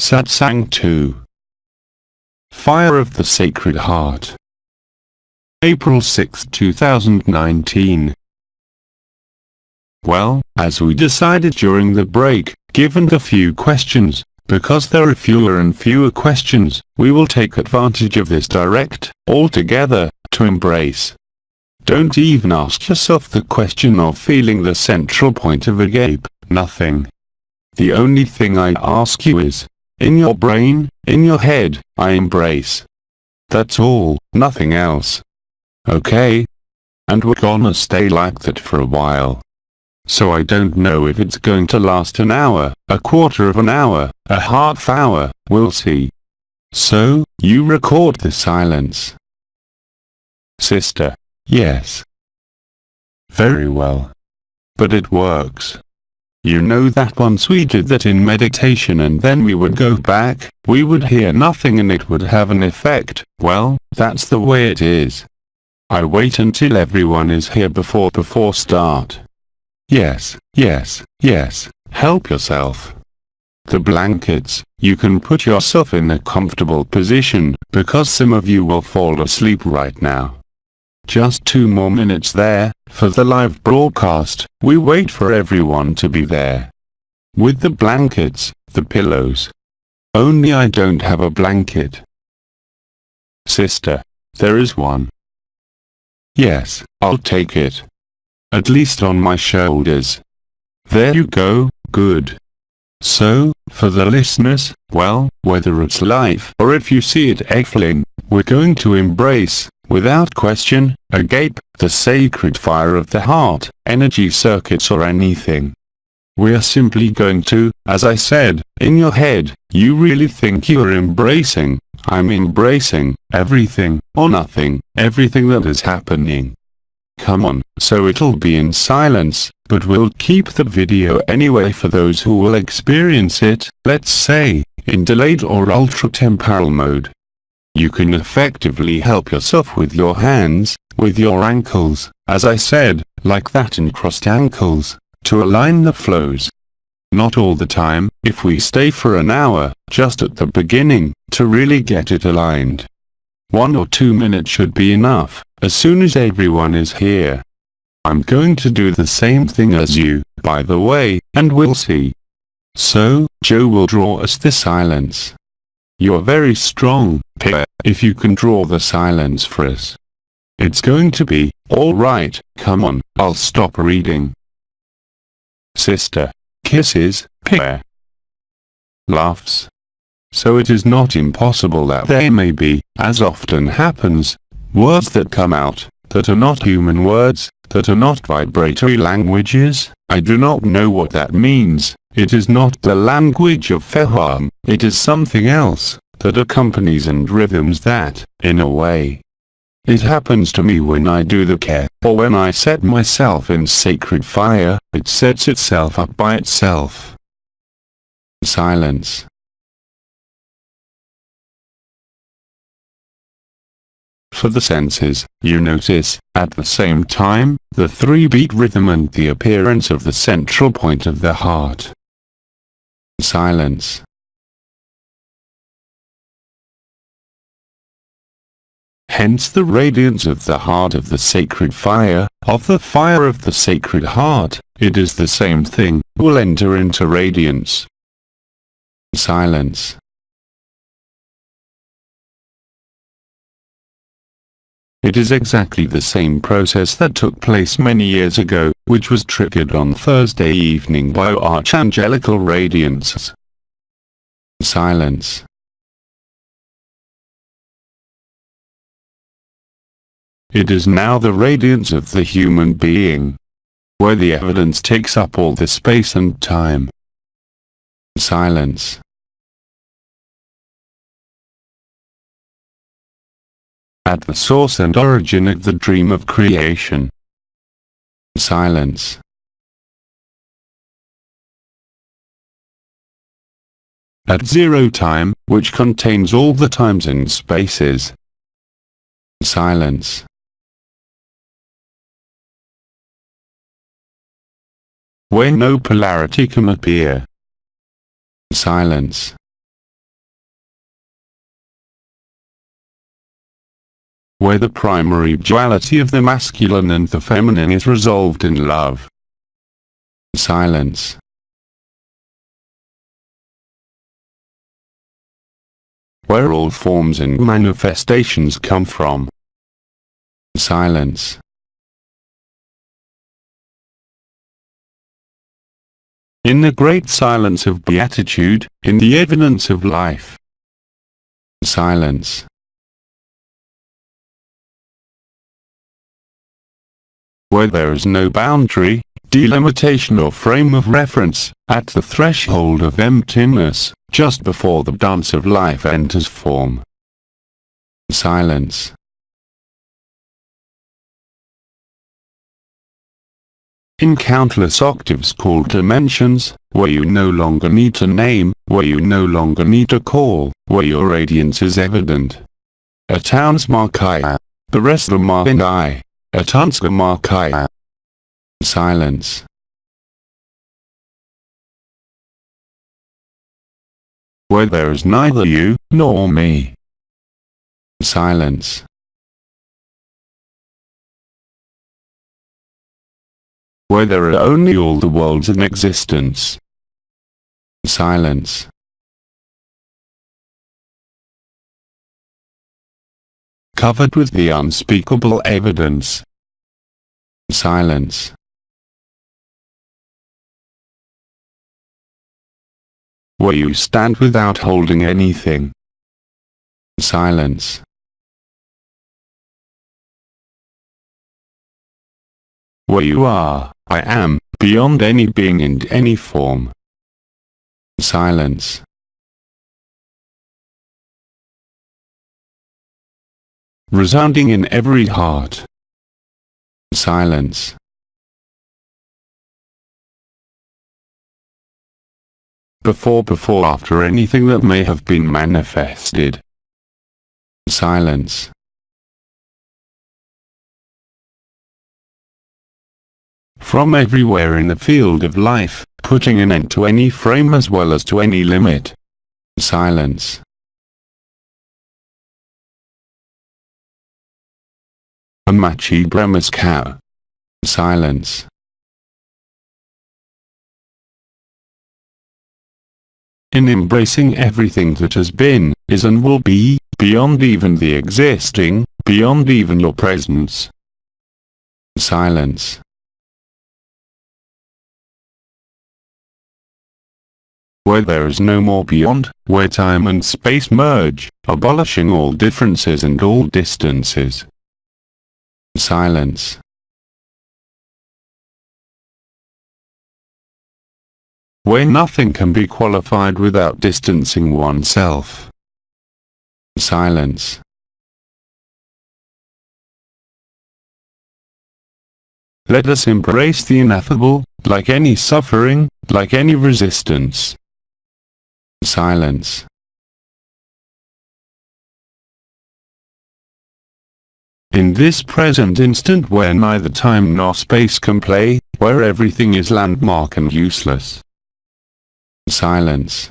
Satsang 2. Fire of the Sacred Heart. April 6, 2019. Well, as we decided during the break, given the few questions, because there are fewer and fewer questions, we will take advantage of this direct, altogether, to embrace. Don't even ask yourself the question of feeling the central point of Agape, nothing. The only thing I ask you is, in your brain, in your head, I embrace. That's all, nothing else. Okay? And we're gonna stay like that for a while. So I don't know if it's going to last an hour, a quarter of an hour, a half hour, we'll see. So, you record the silence. Sister. Yes. Very well. But it works. You know that once we did that in meditation and then we would go back, we would hear nothing and it would have an effect. Well, that's the way it is. I wait until everyone is here before start. Yes, yes, yes, help yourself. The blankets, you can put yourself in a comfortable position, because some of you will fall asleep right now. Just 2 more minutes there, for the live broadcast, we wait for everyone to be there. With the blankets, the pillows. Only I don't have a blanket. Sister, there is one. Yes, I'll take it. At least on my shoulders. There you go, good. So, for the listeners, well, whether it's live or if you see it echoing, we're going to embrace, without question, Agape, the sacred fire of the heart, energy circuits or anything. We are simply going to, as I said, in your head, you really think you are embracing, I'm embracing, everything, or nothing, everything that is happening. Come on, so it'll be in silence, but we'll keep the video anyway for those who will experience it, let's say, in delayed or ultra-temporal mode. You can effectively help yourself with your hands, with your ankles, as I said, like that in crossed ankles, to align the flows. Not all the time, if we stay for an hour, just at the beginning, to really get it aligned. 1 or 2 minutes should be enough, as soon as everyone is here. I'm going to do the same thing as you, by the way, and we'll see. So, Joe will draw us the silence. You're very strong, Pierre, if you can draw the silence for us. It's going to be, alright, come on, I'll stop reading. Sister. Kisses, Pierre. Laughs. So it is not impossible that there may be, as often happens, words that come out, that are not human words, that are not vibratory languages. I do not know what that means. It is not the language of Feham, it is something else, that accompanies and rhythms that, in a way. It happens to me when I do the care, or when I set myself in sacred fire, it sets itself up by itself. Silence. For the senses, you notice, at the same time, the 3-beat rhythm and the appearance of the central point of the heart. Silence. Hence the radiance of the heart of the sacred fire, of the fire of the sacred heart, it is the same thing, will enter into radiance. Silence. It is exactly the same process that took place many years ago, which was triggered on Thursday evening by archangelical radiance. Silence. It is now the radiance of the human being, where the evidence takes up all the space and time. Silence. At the source and origin of the dream of creation. Silence. At zero time, which contains all the times and spaces. Silence. Where no polarity can appear. Silence. where the primary duality of the masculine and the feminine is resolved in love. Silence. Where all forms and manifestations come from. Silence. In the great silence of beatitude, in the evidence of life. Silence. Where there is no boundary, delimitation or frame of reference, at the threshold of emptiness, just before the dance of life enters form. Silence. In countless octaves called dimensions, where you no longer need to name, where you no longer need to call, where your radiance is evident. Ataun's Markaya, the rest of Mark and I, Atanska Markaya. Silence. Where there is neither you, nor me. Silence. Where there are only all the worlds in existence. Silence. Covered with the unspeakable evidence. Silence. Where you stand without holding anything. Silence. Where you are, I am, beyond any being and any form. Silence. Resounding in every heart. Silence. Before after anything that may have been manifested. Silence. From everywhere in the field of life, putting an end to any frame as well as to any limit. Silence. Amachi Brahmaskau. Silence. In embracing everything that has been, is and will be, beyond even the existing, beyond even your presence. Silence. Where there is no more beyond, where time and space merge, abolishing all differences and all distances. Silence. Where nothing can be qualified without distancing oneself. Silence. Let us embrace the ineffable, like any suffering, like any resistance. Silence. In this present instant where neither time nor space can play, where everything is landmark and useless. Silence.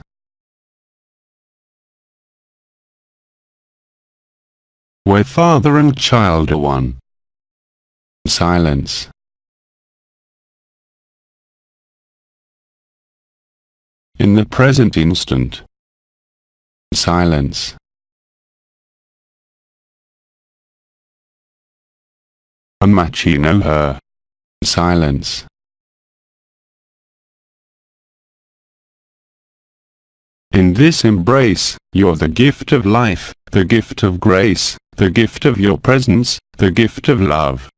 Where father and child are one. Silence. In the present instant. Silence. Amachi no her. Silence. In this embrace, you're the gift of life, the gift of grace, the gift of your presence, the gift of love.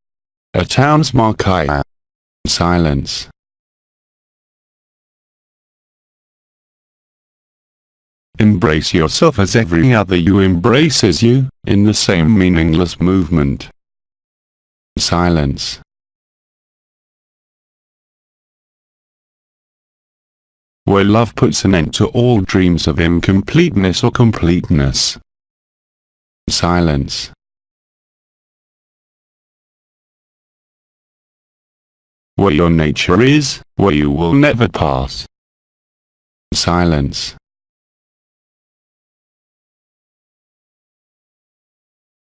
Ataun's Markaya. Silence. Embrace yourself as every other you embraces you, in the same meaningless movement. Silence. Where love puts an end to all dreams of incompleteness or completeness. Silence. Where your nature is, where you will never pass. Silence.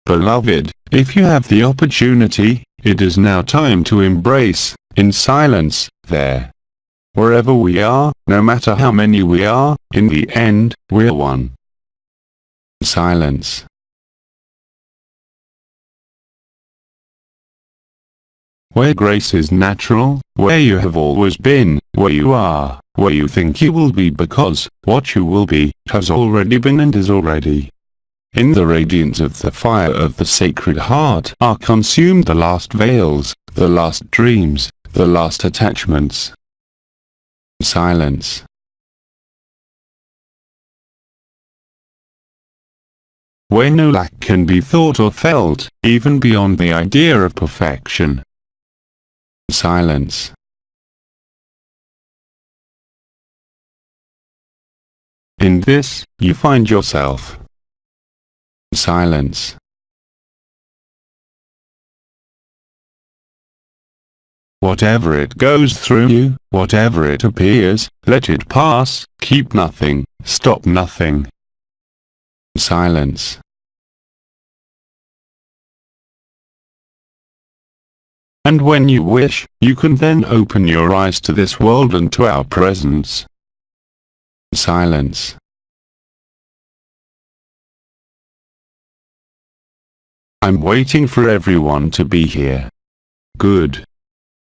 Beloved, if you have the opportunity, it is now time to embrace, in silence, there. Wherever we are, no matter how many we are, in the end, we're one. Silence. Where grace is natural, where you have always been, where you are, where you think you will be, because what you will be, has already been and is already. In the radiance of the fire of the Sacred Heart are consumed the last veils, the last dreams, the last attachments. Silence. Where no lack can be thought or felt, even beyond the idea of perfection. Silence. In this, you find yourself. Silence. Whatever it goes through you, whatever it appears, let it pass, keep nothing, stop nothing. Silence. And when you wish, you can then open your eyes to this world and to our presence. Silence. I'm waiting for everyone to be here. Good.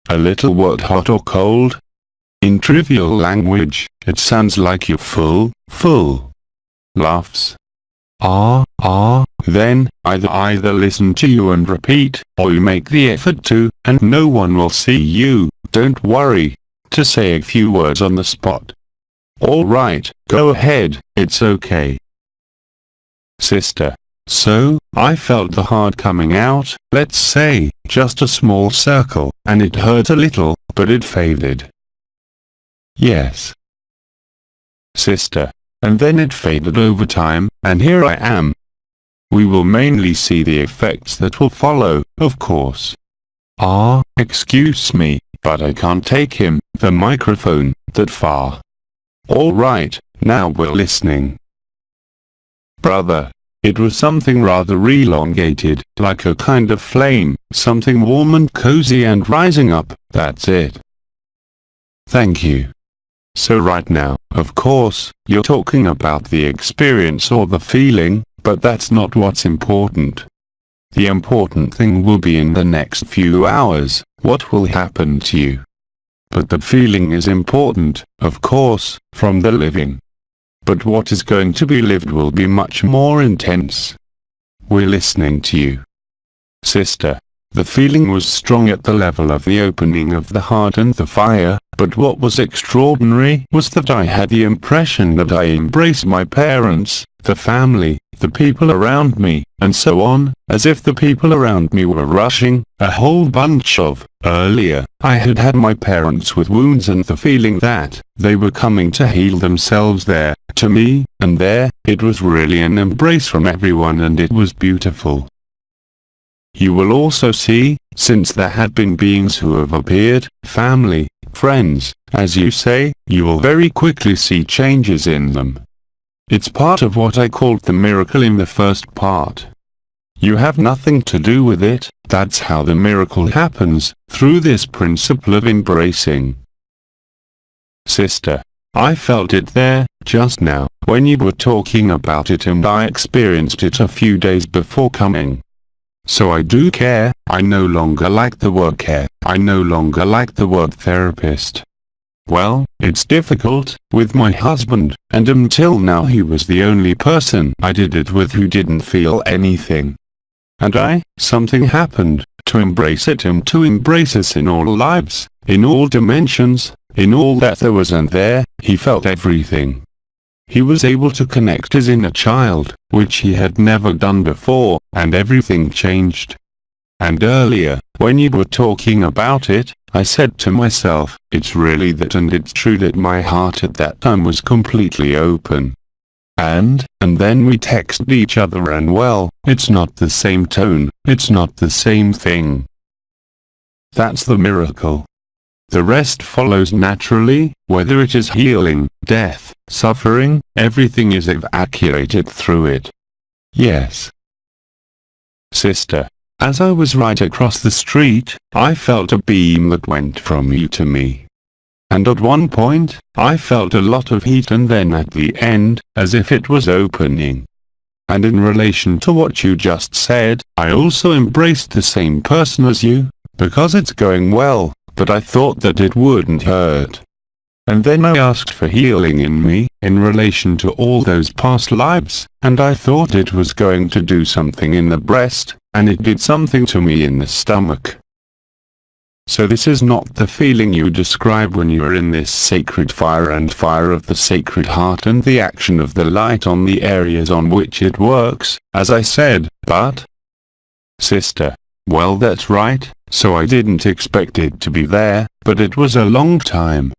A little word, hot or cold? In trivial language, it sounds like you're full. Laughs. Then, either listen to you and repeat, or you make the effort to, and no one will see you, don't worry, to say a few words on the spot. Alright, go ahead, it's okay. Sister. So, I felt the heart coming out, let's say, just a small circle, and it hurt a little, but it faded. Yes. Sister. And then it faded over time, and here I am. We will mainly see the effects that will follow, of course. Excuse me, but I can't take the microphone, that far. Alright, now we're listening. Brother. It was something rather elongated, like a kind of flame, something warm and cozy and rising up, that's it. Thank you. So right now, of course, you're talking about the experience or the feeling, but that's not what's important. The important thing will be in the next few hours, what will happen to you. But the feeling is important, of course, from the living. But what is going to be lived will be much more intense. We're listening to you. Sister. The feeling was strong at the level of the opening of the heart and the fire, but what was extraordinary was that I had the impression that I embraced my parents, the family, the people around me, and so on, as if the people around me were rushing, a whole bunch of. Earlier, I had had my parents with wounds and the feeling that they were coming to heal themselves there, to me, and there, it was really an embrace from everyone and it was beautiful. You will also see, since there had been beings who have appeared, family, friends, as you say, you will very quickly see changes in them. It's part of what I called the miracle in the first part. You have nothing to do with it, that's how the miracle happens, through this principle of embracing. Sister. I felt it there, just now, when you were talking about it and I experienced it a few days before coming. So I do care, I no longer like the word care, I no longer like the word therapist. Well, it's difficult, with my husband, and until now he was the only person I did it with who didn't feel anything. And something happened, to embrace it and to embrace us in all lives, in all dimensions, in all that there was and there, he felt everything. He was able to connect as in a child, which he had never done before, and everything changed. And earlier, when you were talking about it, I said to myself, it's really that, and it's true that my heart at that time was completely open. And then we texted each other and well, it's not the same tone, it's not the same thing. That's the miracle. The rest follows naturally, whether it is healing, death, suffering, everything is evacuated through it. Yes. Sister, as I was right across the street, I felt a beam that went from you to me. And at one point, I felt a lot of heat, and then at the end, as if it was opening. And in relation to what you just said, I also embraced the same person as you, because it's going well, but I thought that it wouldn't hurt. And then I asked for healing in me, in relation to all those past lives, and I thought it was going to do something in the breast, and it did something to me in the stomach. So this is not the feeling you describe when you are in this sacred fire and fire of the sacred heart and the action of the light on the areas on which it works, as I said, but... Sister, well, that's right, so I didn't expect it to be there, but it was a long time.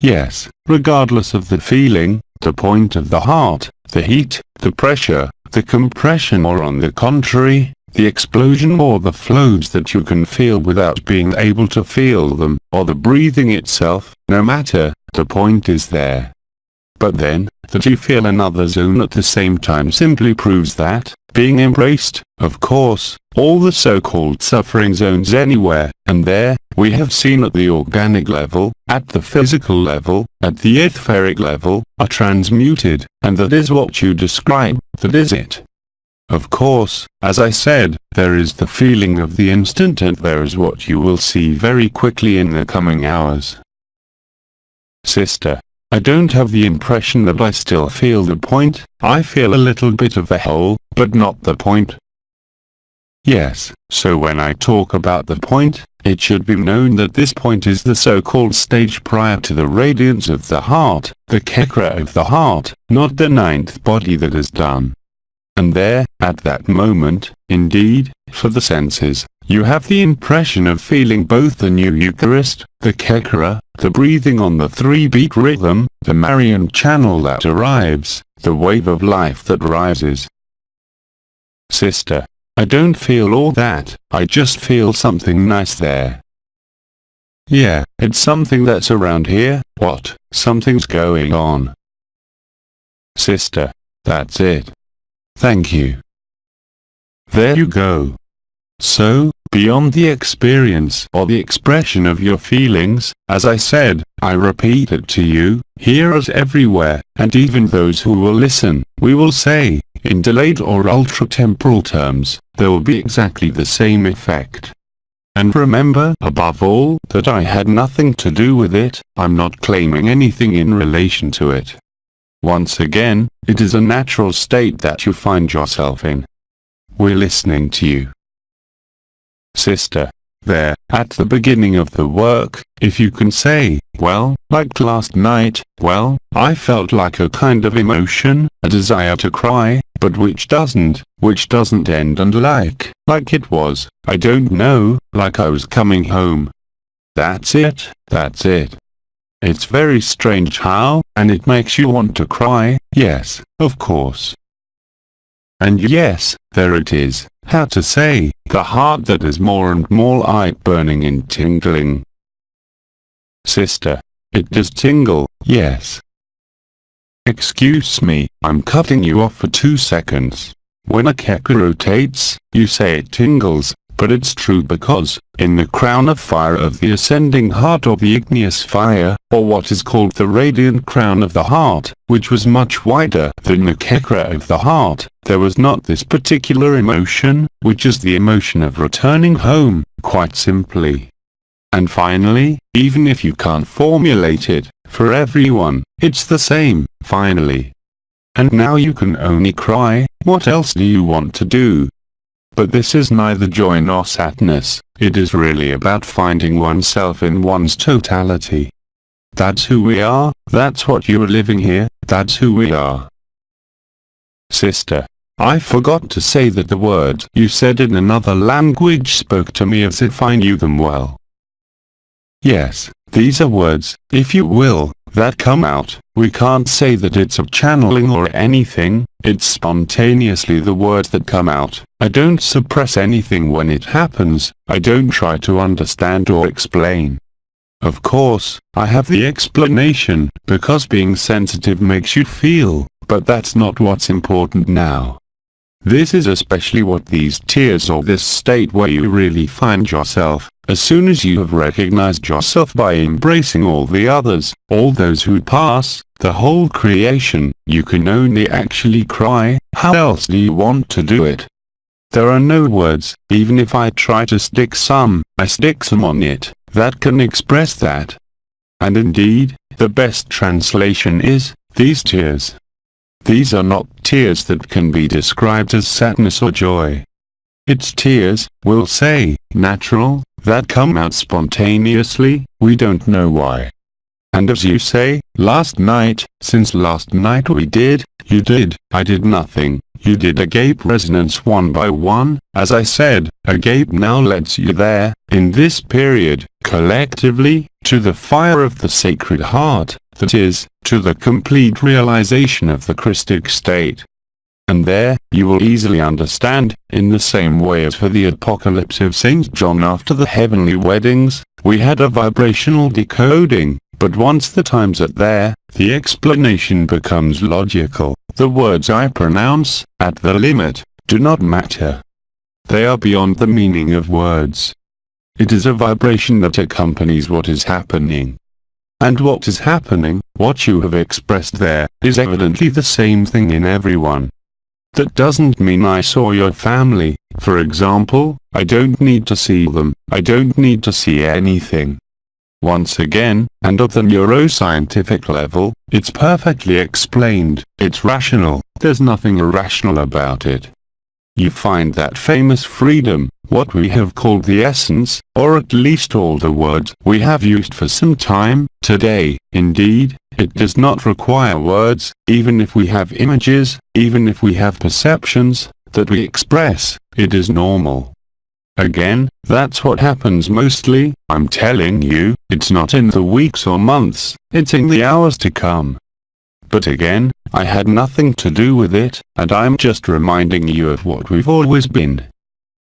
Yes, regardless of the feeling, the point of the heart, the heat, the pressure, the compression, or on the contrary, the explosion or the flows that you can feel without being able to feel them, or the breathing itself, no matter, the point is there. But then, that you feel another zone at the same time simply proves that, being embraced, of course, all the so-called suffering zones anywhere, and there, we have seen at the organic level, at the physical level, at the etheric level, are transmuted, and that is what you describe, that is it. Of course, as I said, there is the feeling of the instant, and there is what you will see very quickly in the coming hours. Sister, I don't have the impression that I still feel the point. I feel a little bit of the whole, but not the point. Yes, so when I talk about the point, it should be known that this point is the so-called stage prior to the radiance of the heart, the chakra of the heart, not the ninth body that is done. And there, at that moment, indeed, for the senses, you have the impression of feeling both the new Eucharist, the chakra, the breathing on the 3-beat rhythm, the Marian channel that arrives, the wave of life that rises. Sister, I don't feel all that, I just feel something nice there. Yeah, it's something that's around here. What? Something's going on. Sister, that's it. Thank you. There you go. So, beyond the experience or the expression of your feelings, as I said, I repeat it to you, here as everywhere, and even those who will listen, we will say, in delayed or ultra-temporal terms, there will be exactly the same effect. And remember, above all, that I had nothing to do with it, I'm not claiming anything in relation to it. Once again, it is a natural state that you find yourself in. We're listening to you. Sister, there, at the beginning of the work, if you can say, well, like last night, well, I felt like a kind of emotion, a desire to cry, but which doesn't end, and like it was, I don't know, like I was coming home. That's it, that's it. It's very strange how, and it makes you want to cry, yes, of course. And yes, there it is, how to say, the heart that is more and more eye-burning and tingling. Sister, it does tingle, yes. Excuse me, I'm cutting you off for 2 seconds. When a chakra rotates, you say it tingles, but it's true because, in the crown of fire of the ascending heart, or the igneous fire, or what is called the radiant crown of the heart, which was much wider than the chakra of the heart, there was not this particular emotion, which is the emotion of returning home, quite simply. And finally, even if you can't formulate it, for everyone, it's the same, finally. And now you can only cry, what else do you want to do? But this is neither joy nor sadness, it is really about finding oneself in one's totality. That's who we are, that's what you are living here, that's who we are. Sister, I forgot to say that the words you said in another language spoke to me as if I knew them well. Yes, these are words, if you will, that come out. We can't say that it's a channeling or anything, it's spontaneously the words that come out. I don't suppress anything when it happens, I don't try to understand or explain. Of course, I have the explanation, because being sensitive makes you feel, but that's not what's important now. This is especially what these tears or this state where you really find yourself, as soon as you have recognized yourself by embracing all the others, all those who pass, the whole creation, you can only actually cry. How else do you want to do it? There are no words, even if I try to stick some, I stick some on it, that can express that. And indeed, the best translation is, these tears. These are not tears that can be described as sadness or joy. It's tears, we'll say, natural, that come out spontaneously, we don't know why. And as you say, last night, since last night we did, you did, I did nothing, you did Agape resonance one by one, as I said, Agape now lets you there, in this period, collectively, to the fire of the Sacred Heart, that is, to the complete realization of the Christic state. And there, you will easily understand, in the same way as for the Apocalypse of St. John after the heavenly weddings, we had a vibrational decoding, but once the time's at there, the explanation becomes logical. The words I pronounce, at the limit, do not matter. They are beyond the meaning of words. It is a vibration that accompanies what is happening. And what is happening, what you have expressed there, is evidently the same thing in everyone. That doesn't mean I saw your family, for example, I don't need to see them, I don't need to see anything. Once again, and at the neuroscientific level, it's perfectly explained, it's rational, there's nothing irrational about it. You find that famous freedom, what we have called the essence, or at least all the words we have used for some time, today, indeed, it does not require words, even if we have images, even if we have perceptions, that we express, it is normal. Again, that's what happens mostly, I'm telling you, it's not in the weeks or months, it's in the hours to come. But again, I had nothing to do with it, and I'm just reminding you of what we've always been.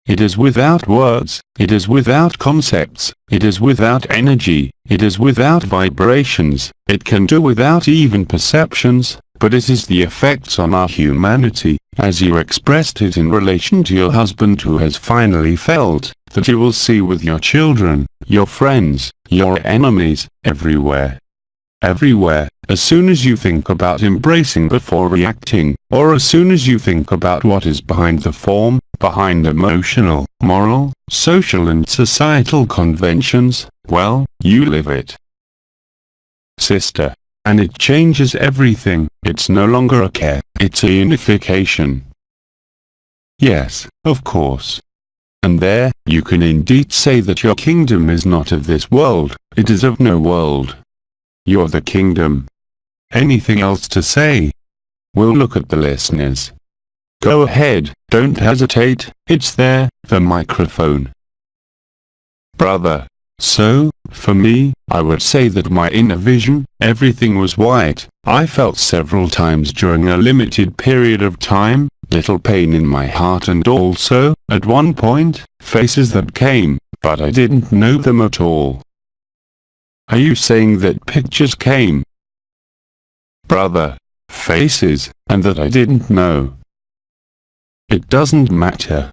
It is without words, it is without concepts, it is without energy, it is without vibrations, it can do without even perceptions, but it is the effects on our humanity, as you expressed it in relation to your husband who has finally felt, that you will see with your children, your friends, your enemies, everywhere. Everywhere, as soon as you think about embracing before reacting, or as soon as you think about what is behind the form, behind emotional, moral, social and societal conventions, well, you live it. Sister. And it changes everything, it's no longer a care, it's a unification. Yes, of course. And there, you can indeed say that your kingdom is not of this world, it is of no world. You're the kingdom. Anything else to say? We'll look at the listeners. Go ahead, don't hesitate, it's there, the microphone. Brother. So, for me, I would say that my inner vision, everything was white. I felt several times during a limited period of time, little pain in my heart and also, at one point, faces that came, but I didn't know them at all. Are you saying that pictures came? Brother. Faces, and that I didn't know. It doesn't matter.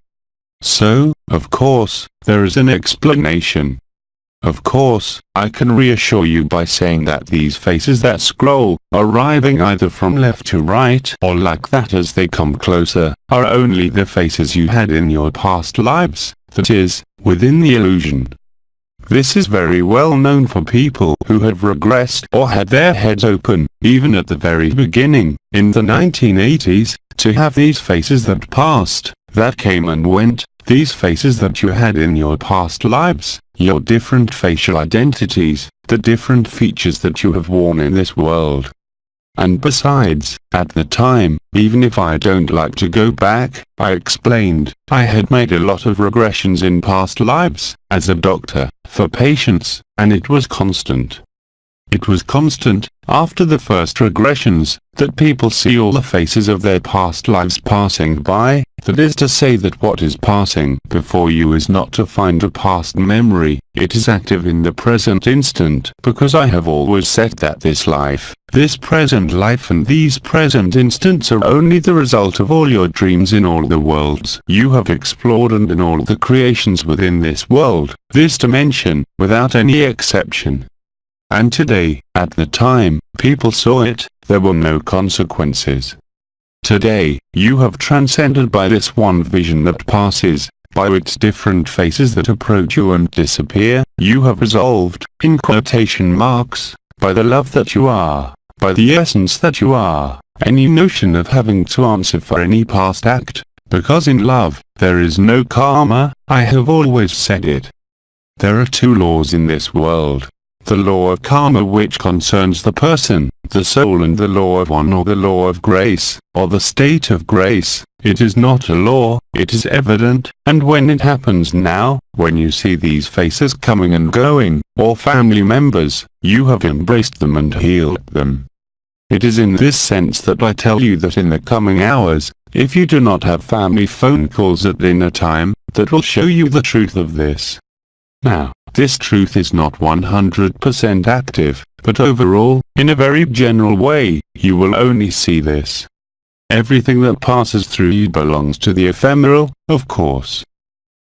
So, of course, there is an explanation. Of course, I can reassure you by saying that these faces that scroll, arriving either from left to right or like that as they come closer, are only the faces you had in your past lives, that is, within the illusion. This is very well known for people who have regressed or had their heads open, even at the very beginning, in the 1980s, to have these faces that passed, that came and went, these faces that you had in your past lives, your different facial identities, the different features that you have worn in this world. And besides, at the time, even if I don't like to go back, I explained, I had made a lot of regressions in past lives, as a doctor, for patients, and it was constant. It was constant, after the first regressions, that people see all the faces of their past lives passing by. That is to say that what is passing before you is not to find a past memory, it is active in the present instant. Because I have always said that this life, this present life and these present instants are only the result of all your dreams in all the worlds you have explored and in all the creations within this world, this dimension, without any exception. And today, at the time people saw it, there were no consequences. Today, you have transcended by this one vision that passes, by its different faces that approach you and disappear. You have resolved, in quotation marks, by the love that you are, by the essence that you are, any notion of having to answer for any past act, because in love, there is no karma. I have always said it. There are two laws in this world. The law of karma, which concerns the person, the soul, and the law of one, or the law of grace, or the state of grace. It is not a law, it is evident, and when it happens now, when you see these faces coming and going, or family members, you have embraced them and healed them. It is in this sense that I tell you that in the coming hours, if you do not have family phone calls at dinner time, that will show you the truth of this. Now, this truth is not 100% active, but overall, in a very general way, you will only see this. Everything that passes through you belongs to the ephemeral, of course.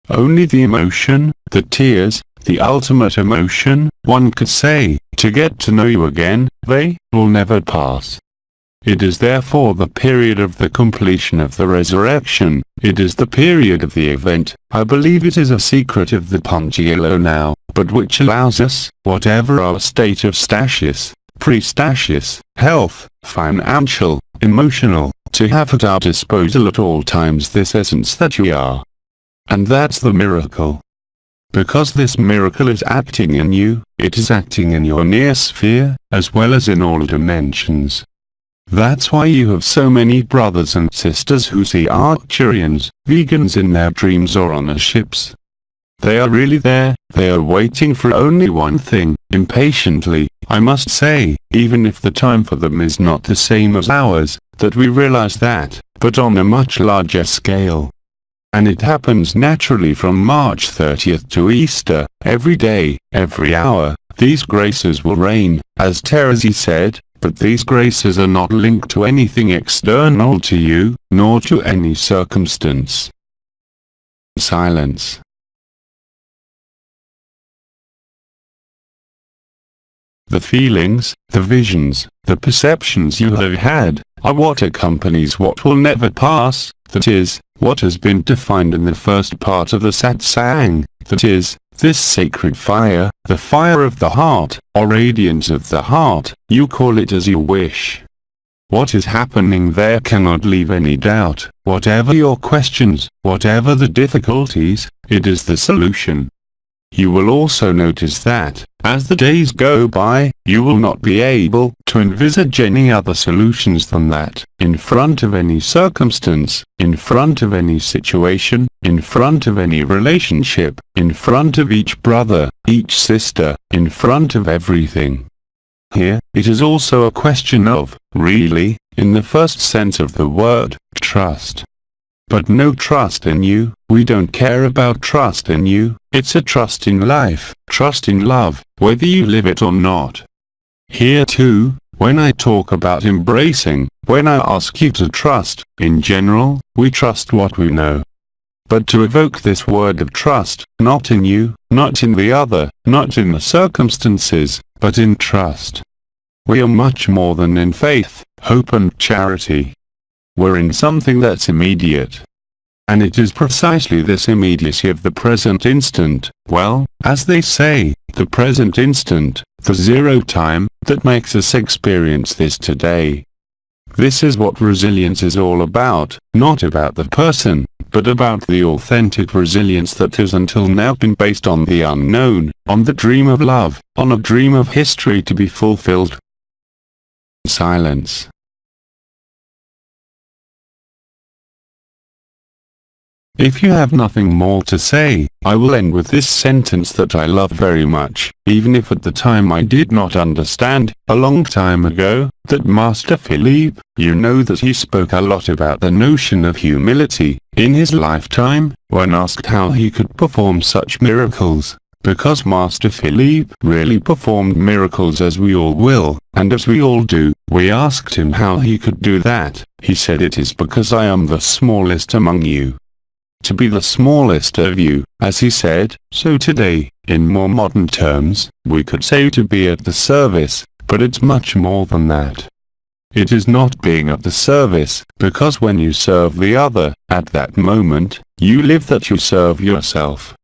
Only the emotion, the tears, the ultimate emotion, one could say, to get to know you again, they will never pass. It is therefore the period of the completion of the resurrection. It is the period of the event. I believe it is a secret of the Punjilo now, but which allows us, whatever our state of stasis, pre-stasis, health, financial, emotional, to have at our disposal at all times this essence that you are. And that's the miracle. Because this miracle is acting in you, it is acting in your near sphere, as well as in all dimensions. That's why you have so many brothers and sisters who see Arcturians, vegans in their dreams or on the ships. They are really there, they are waiting for only one thing, impatiently, I must say, even if the time for them is not the same as ours, that we realize that, but on a much larger scale. And it happens naturally from March 30th to Easter, every day, every hour, these graces will reign, as Terezi said. But these graces are not linked to anything external to you, nor to any circumstance. Silence. The feelings, the visions, the perceptions you have had, are what accompanies what will never pass, that is, what has been defined in the first part of the Satsang, that is, this sacred fire, the fire of the heart, or radiance of the heart, you call it as you wish. What is happening there cannot leave any doubt. Whatever your questions, whatever the difficulties, it is the solution. You will also notice that, as the days go by, you will not be able to envisage any other solutions than that, in front of any circumstance, in front of any situation, in front of any relationship, in front of each brother, each sister, in front of everything. Here, it is also a question of, really, in the first sense of the word, trust. But no trust in you, we don't care about trust in you, it's a trust in life, trust in love, whether you live it or not. Here too, when I talk about embracing, when I ask you to trust, in general, we trust what we know. But to evoke this word of trust, not in you, not in the other, not in the circumstances, but in trust. We are much more than in faith, hope and charity. We're in something that's immediate. And it is precisely this immediacy of the present instant, well, as they say, the present instant, the zero time, that makes us experience this today. This is what resilience is all about, not about the person, but about the authentic resilience that has until now been based on the unknown, on the dream of love, on a dream of history to be fulfilled. Silence. If you have nothing more to say, I will end with this sentence that I love very much, even if at the time I did not understand, a long time ago, that Master Philippe, you know that he spoke a lot about the notion of humility, in his lifetime, when asked how he could perform such miracles. Because Master Philippe really performed miracles as we all will, and as we all do, we asked him how he could do that. He said, "It is because I am the smallest among you." To be the smallest of you, as he said. So today, in more modern terms, we could say to be at the service, but it's much more than that. It is not being at the service, because when you serve the other, at that moment, you live that you serve yourself.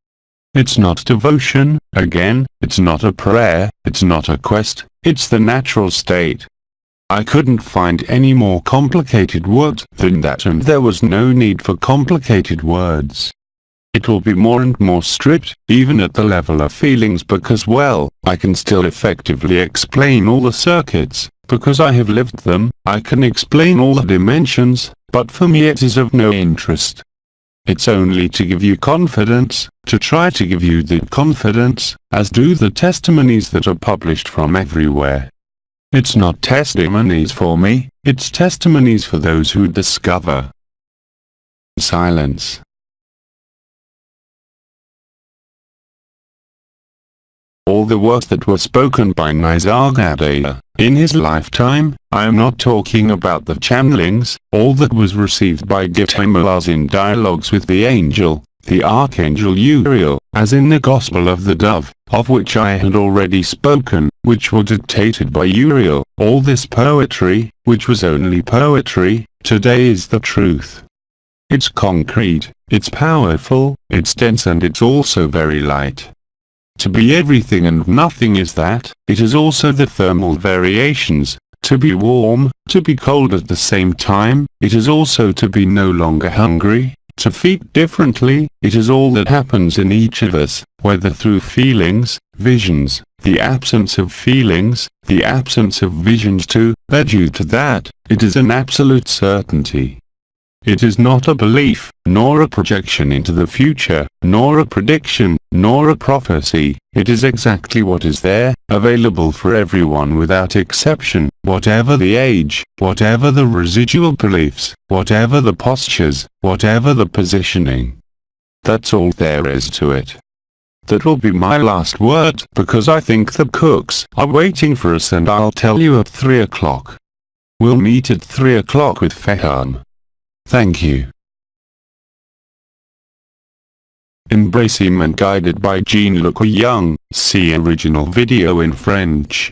It's not devotion, again, it's not a prayer, it's not a quest, it's the natural state. I couldn't find any more complicated words than that, and there was no need for complicated words. It will be more and more strict, even at the level of feelings, because well, I can still effectively explain all the circuits, because I have lived them. I can explain all the dimensions, but for me it is of no interest. It's only to give you confidence, to try to give you the confidence, as do the testimonies that are published from everywhere. It's not testimonies for me, it's testimonies for those who discover. Silence. All the words that were spoken by Agape in his lifetime, I am not talking about the channelings, all that was received by Agape in dialogues with the angel, the archangel Uriel, as in the Gospel of the Dove, of which I had already spoken, which were dictated by Uriel. All this poetry, which was only poetry, today is the truth. It's concrete, it's powerful, it's dense, and it's also very light. To be everything and nothing is that. It is also the thermal variations, to be warm, to be cold at the same time. It is also to be no longer hungry, to feed differently. It is all that happens in each of us, whether through feelings, visions, the absence of feelings, the absence of visions too, that due to that, it is an absolute certainty. It is not a belief, nor a projection into the future, nor a prediction, nor a prophecy. It is exactly what is there, available for everyone without exception, whatever the age, whatever the residual beliefs, whatever the postures, whatever the positioning. That's all there is to it. That will be my last word, because I think the cooks are waiting for us, and I'll tell you at 3 o'clock. We'll meet at 3 o'clock with Feham. Thank you. Embracement guided by Jean-Luc Young. See original video in French.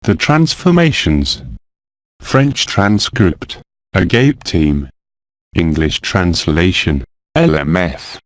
The transformations. French transcript. Agape team. English translation. LMF.